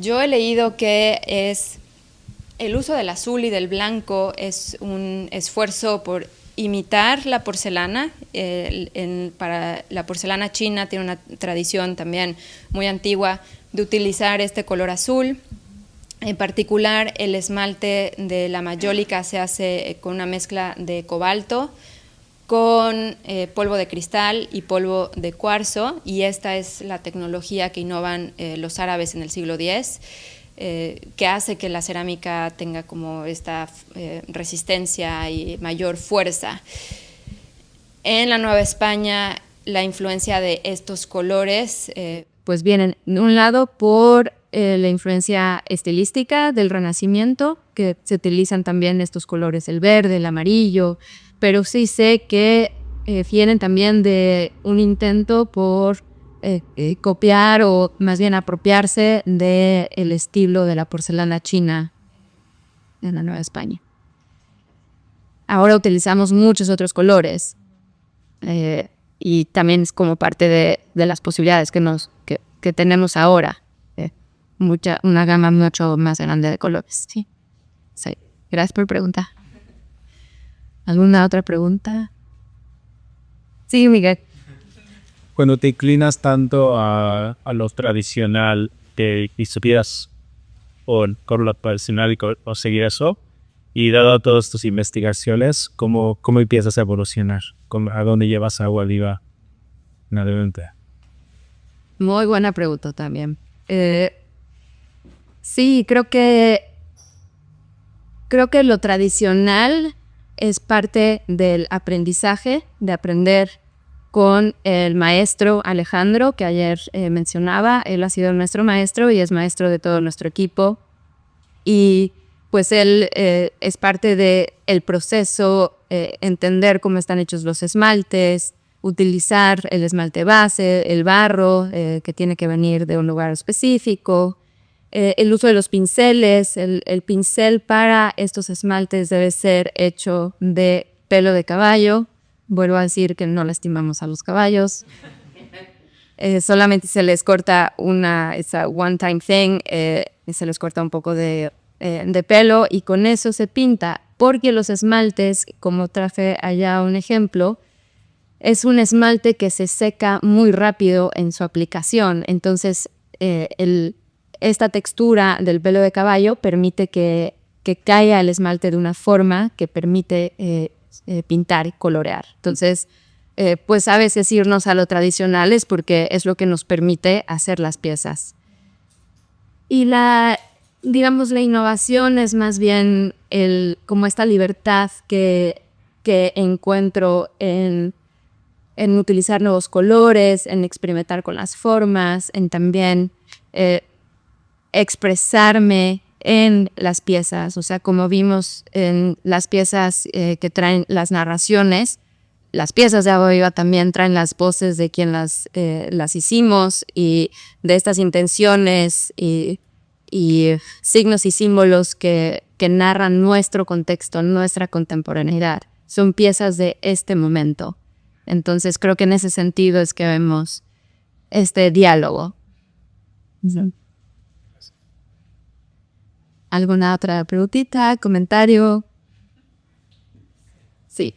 Speaker 1: Yo he leído que el uso del azul y del blanco es un esfuerzo por imitar la porcelana. Para la porcelana china tiene una tradición también muy antigua de utilizar este color azul. En particular, el esmalte de la mayólica se hace con una mezcla de cobalto con polvo de cristal y polvo de cuarzo, y esta es la tecnología que innovan los árabes en el siglo X, que hace que la cerámica tenga como esta resistencia y mayor fuerza. En la Nueva España, la influencia de estos colores
Speaker 4: pues vienen, de un lado, por la influencia estilística del Renacimiento, que se utilizan también estos colores, el verde, el amarillo, pero sí sé que vienen también de un intento por copiar o más bien apropiarse del estilo de la porcelana china en la Nueva España. Ahora utilizamos muchos otros colores y también es como parte de las posibilidades que tenemos ahora. Una gama mucho más grande de colores. Sí. Gracias por preguntar. ¿Alguna otra pregunta? Sí, Miguel.
Speaker 5: Cuando te inclinas tanto a lo tradicional y supieras con lo tradicional y conseguir eso, y dado todas tus investigaciones, ¿cómo empiezas a evolucionar? ¿A dónde llevas Agua Viva en adelante?
Speaker 4: Muy buena pregunta también. Sí, creo que lo tradicional es parte del aprendizaje, de aprender con el maestro Alejandro, que ayer mencionaba. Él ha sido nuestro maestro y es maestro de todo nuestro equipo. Y pues él es parte del proceso, entender cómo están hechos los esmaltes, utilizar el esmalte base, el barro, que tiene que venir de un lugar específico. El uso de los pinceles, el pincel para estos esmaltes debe ser hecho de pelo de caballo. Vuelvo a decir que no lastimamos a los caballos. Solamente se les corta esa one-time thing, se les corta un poco de pelo y con eso se pinta. Porque los esmaltes, como traje allá un ejemplo, es un esmalte que se seca muy rápido en su aplicación. Entonces, el esta textura del pelo de caballo permite que caiga el esmalte de una forma que permite pintar y colorear. Entonces, pues a veces irnos a lo tradicional es porque es lo que nos permite hacer las piezas. Y digamos, la innovación es más bien como esta libertad que encuentro en utilizar nuevos colores, en experimentar con las formas, en también expresarme en las piezas. O sea, como vimos en las piezas que traen las narraciones, las piezas de Agua Viva también traen las voces de quien las hicimos y de estas intenciones y signos y símbolos que narran nuestro contexto, nuestra contemporaneidad. Son piezas de este momento. Entonces creo que en ese sentido es que vemos este diálogo. ¿Alguna otra preguntita, comentario? Sí.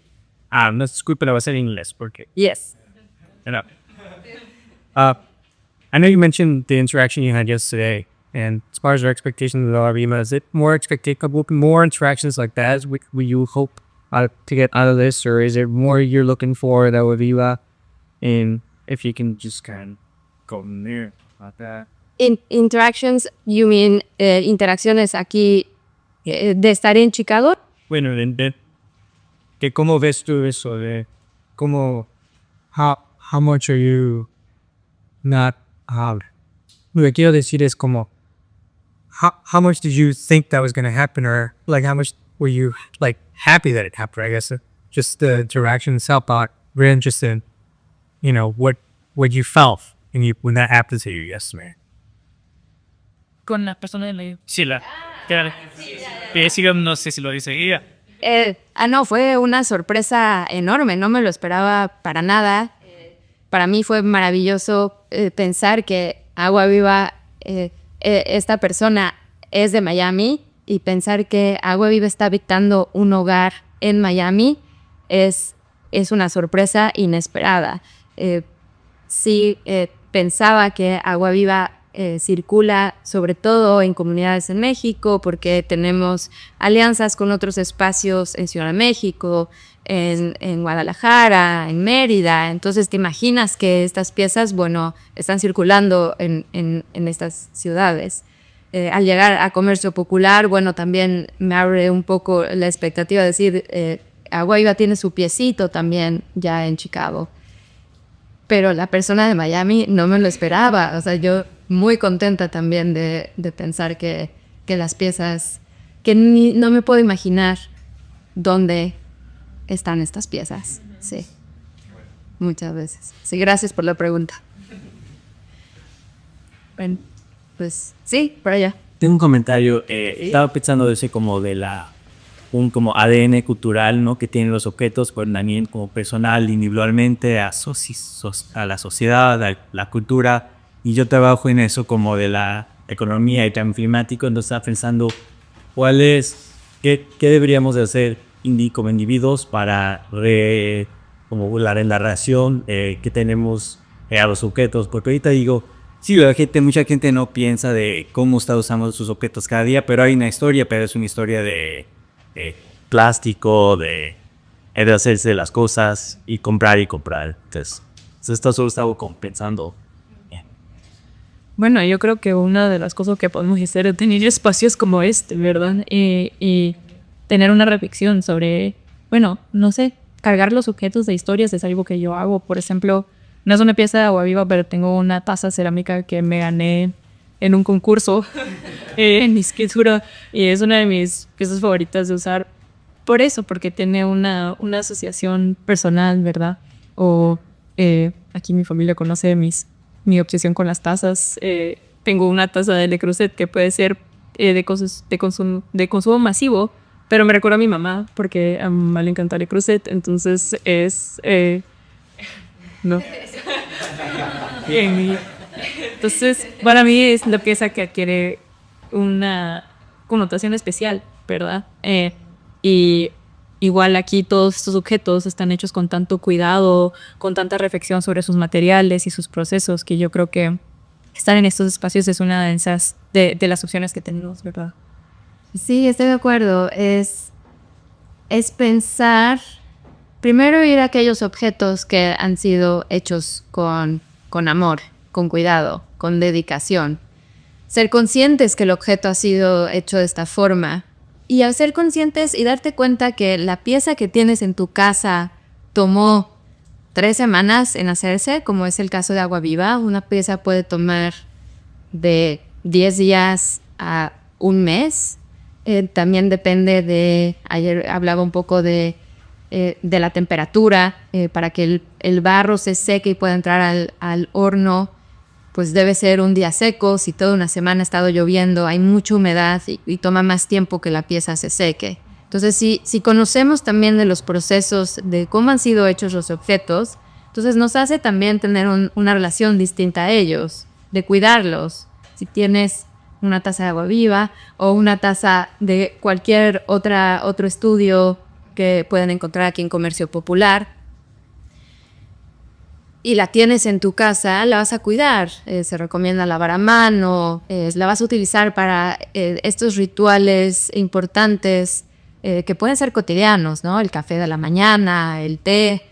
Speaker 5: No, disculpe, va a ser en inglés porque...
Speaker 4: Yes.
Speaker 5: No. I know you mentioned the interaction you had yesterday, and as far as your expectations of Agua Viva, is it more interactions like that will you hope to get out of this, or is it more you're looking for at Agua Viva? And if you can just kind of go in there about that.
Speaker 4: Interactions, you mean interacciones aquí de estar en Chicago?
Speaker 5: Bueno, que cómo ves tú eso de cómo how much are you not lo que quiero decir es como how much did you think that was going to happen, or like how much were you like happy that it happened? I guess just the interaction itself. But we're interested in what you felt when that happened to you yesterday.
Speaker 2: Con la persona de la...
Speaker 6: Sí, no sé si lo dice ella.
Speaker 4: No, fue una sorpresa enorme, no me lo esperaba para nada. Para mí fue maravilloso pensar que Agua Viva, esta persona es de Miami, y pensar que Agua Viva está habitando un hogar en Miami es una sorpresa inesperada. Sí, pensaba que Agua Viva circula sobre todo en comunidades en México, porque tenemos alianzas con otros espacios en Ciudad de México, en Guadalajara, en Mérida. Entonces te imaginas que estas piezas, bueno, están circulando en estas ciudades. Al llegar a Comercio Popular, bueno, también me abre un poco la expectativa de decir, Agua Viva tiene su piecito también ya en Chicago. Pero la persona de Miami no me lo esperaba. O sea, yo muy contenta también de pensar que las piezas, que no me puedo imaginar dónde están estas piezas. Sí, muchas veces. Sí, gracias por la pregunta. Bueno, pues sí, por allá.
Speaker 7: Tengo un comentario. Estaba pensando de ese como de un como ADN cultural, ¿no? Que tienen los objetos, pero también como personal, individualmente, a la sociedad, a la cultura. Y yo trabajo en eso como de la economía y cambio climático. Entonces estaba pensando, ¿qué deberíamos de hacer como individuos para como la narración que tenemos a los objetos? Porque ahorita digo, sí, mucha gente no piensa de cómo está usando sus objetos cada día, pero hay una historia, pero es una historia de plástico, de hacerse las cosas y comprar. Entonces esto solo estaba pensando.
Speaker 2: Bueno, yo creo que una de las cosas que podemos hacer es tener espacios como este, ¿verdad? Y tener una reflexión sobre, bueno, no sé, cargar los objetos de historias es algo que yo hago. Por ejemplo, no es una pieza de Agua Viva, pero tengo una taza cerámica que me gané en un concurso en mi escritura, y es una de mis piezas favoritas de usar por eso, porque tiene una asociación personal, ¿verdad? O aquí mi familia conoce mi obsesión con las tazas. Tengo una taza de Le Creuset que puede ser de consumo masivo, pero me recuerda a mi mamá porque a mi mamá le encanta Le Creuset, entonces es... no. Bien. Entonces, para mí es la pieza que adquiere una connotación especial, ¿verdad? Y igual aquí todos estos objetos están hechos con tanto cuidado, con tanta reflexión sobre sus materiales y sus procesos, que yo creo que
Speaker 6: estar en estos espacios es una de esas, de las opciones que tenemos, ¿verdad?
Speaker 4: Sí, estoy de acuerdo. Es pensar, primero ir a aquellos objetos que han sido hechos con amor, con cuidado, con dedicación. Ser conscientes que el objeto ha sido hecho de esta forma. Y al ser conscientes y darte cuenta que la pieza que tienes en tu casa tomó 3 semanas en hacerse, como es el caso de Agua Viva, una pieza puede tomar de 10 días a un mes. También depende de, ayer hablaba un poco de la temperatura, para que el barro se seque y pueda entrar al horno, pues debe ser un día seco. Si toda una semana ha estado lloviendo, hay mucha humedad y toma más tiempo que la pieza se seque. Entonces, si conocemos también de los procesos, de cómo han sido hechos los objetos, entonces nos hace también tener una relación distinta a ellos, de cuidarlos. Si tienes una taza de Agua Viva o una taza de cualquier otro estudio que pueden encontrar aquí en Comercio Popular, y la tienes en tu casa, la vas a cuidar. Se recomienda lavar a mano, la vas a utilizar para estos rituales importantes que pueden ser cotidianos, ¿no? El café de la mañana, el té,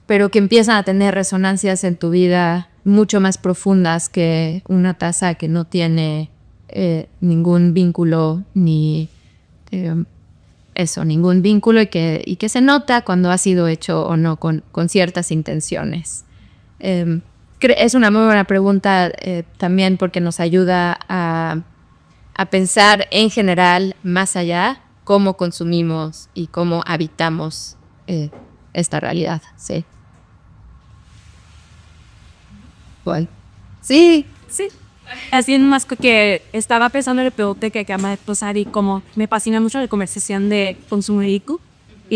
Speaker 4: pero que empiezan a tener resonancias en tu vida mucho más profundas que una taza que no tiene ningún vínculo ningún vínculo y que se nota cuando ha sido hecho o no con ciertas intenciones. Es una muy buena pregunta también porque nos ayuda a pensar en general más allá cómo consumimos y cómo habitamos esta realidad. Sí. Bueno. Sí.
Speaker 6: Así más que estaba pensando en el pregunta que acaba de pasar y como me fascina mucho la conversación de consumo y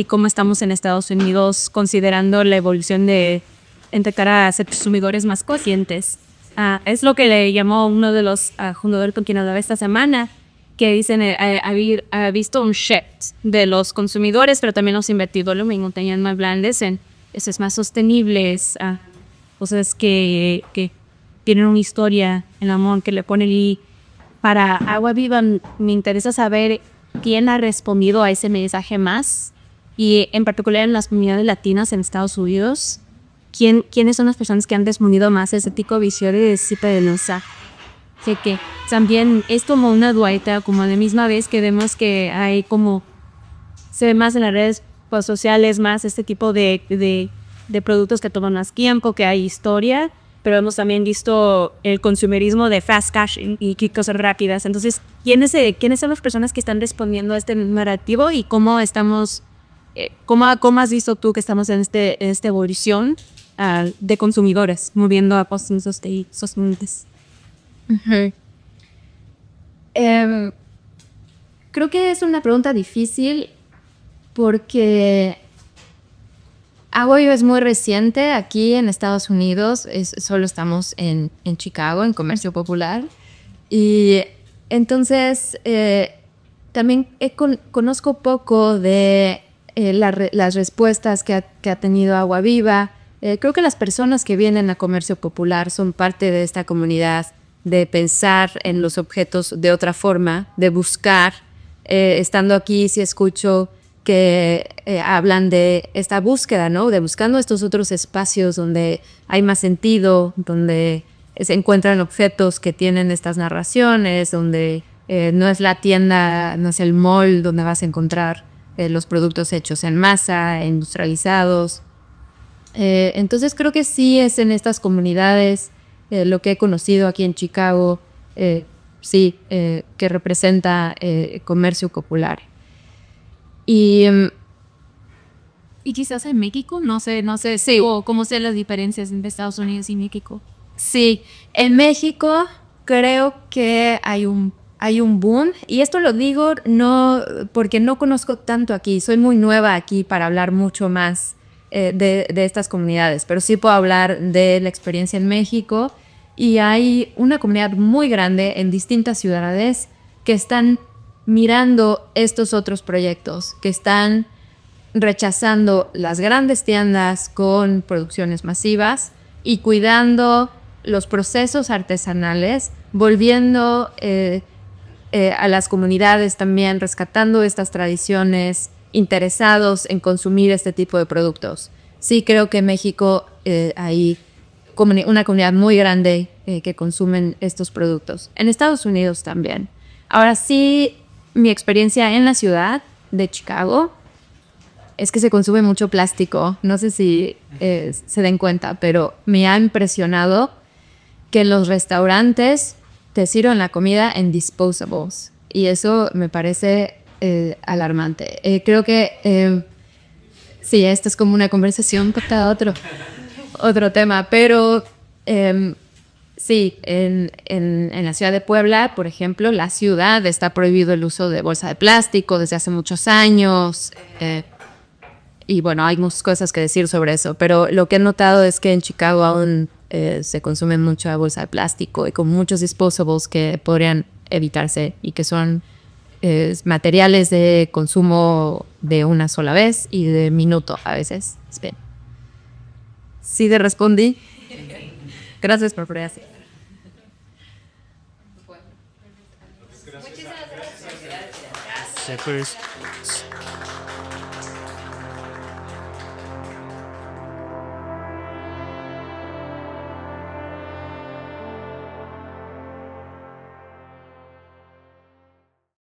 Speaker 6: cómo estamos en Estados Unidos considerando la evolución de intentar a ser consumidores más conscientes. Es lo que le llamó uno de los fundadores con quien hablaba esta semana, que dicen ha visto un shift de los consumidores, pero también los invertidores lo mismo, tenían más blandes en eso es más sostenibles, cosas que tienen una historia, el amor que le ponen. Y para Agua Viva me interesa saber quién ha respondido a ese mensaje más, y en particular en las comunidades latinas en Estados Unidos, quiénes son las personas que han respondido más a ese tipo de visión de tipo de mensaje. Sé que también es como una dualidad, como a la misma vez que vemos que hay como, se ve más en las redes sociales, más este tipo de productos que toman más tiempo, que hay historia, pero hemos también visto el consumerismo de fast cash y cosas rápidas. Entonces, ¿quiénes son las personas que están respondiendo a este narrativo y cómo estamos, cómo has visto tú que estamos en esta evolución de consumidores, moviendo a cosas sostenibles?
Speaker 4: Uh-huh. Creo que es una pregunta difícil porque Agua Viva es muy reciente aquí en Estados Unidos. Solo estamos en Chicago, en Comercio Popular. Y entonces también conozco poco de las respuestas que ha tenido Agua Viva. Creo que las personas que vienen a Comercio Popular son parte de esta comunidad de pensar en los objetos de otra forma, de buscar. Estando aquí, sí escucho que hablan de esta búsqueda, ¿no? De buscando estos otros espacios donde hay más sentido, donde se encuentran objetos que tienen estas narraciones, donde no es la tienda, no es el mall donde vas a encontrar los productos hechos en masa, industrializados. Entonces creo que sí es en estas comunidades lo que he conocido aquí en Chicago, que representa Comercio Popular. Y
Speaker 6: quizás en México, no sé,
Speaker 4: sí.
Speaker 6: O cómo son las diferencias entre Estados Unidos y México.
Speaker 4: Sí, en México creo que hay un boom, y esto lo digo no porque no conozco tanto aquí, soy muy nueva aquí para hablar mucho más de estas comunidades, pero sí puedo hablar de la experiencia en México, y hay una comunidad muy grande en distintas ciudades que están mirando estos otros proyectos, que están rechazando las grandes tiendas con producciones masivas y cuidando los procesos artesanales, volviendo a las comunidades también, rescatando estas tradiciones, interesados en consumir este tipo de productos. Sí creo que en México hay una comunidad muy grande que consumen estos productos. En Estados Unidos también. Ahora sí, mi experiencia en la ciudad de Chicago es que se consume mucho plástico. No sé si se den cuenta, pero me ha impresionado que en los restaurantes te sirven la comida en disposables. Y eso me parece alarmante. Creo que sí, esta es como una conversación para otro tema, pero sí, en la ciudad de Puebla, por ejemplo, la ciudad está prohibido el uso de bolsa de plástico desde hace muchos años. Y bueno, hay muchas cosas que decir sobre eso, pero lo que he notado es que en Chicago aún se consume mucha bolsa de plástico y con muchos disposables que podrían evitarse y que son materiales de consumo de una sola vez y de minuto a veces. Bien. Sí, te respondí. Gracias por preguntar.
Speaker 7: Muchísimas gracias.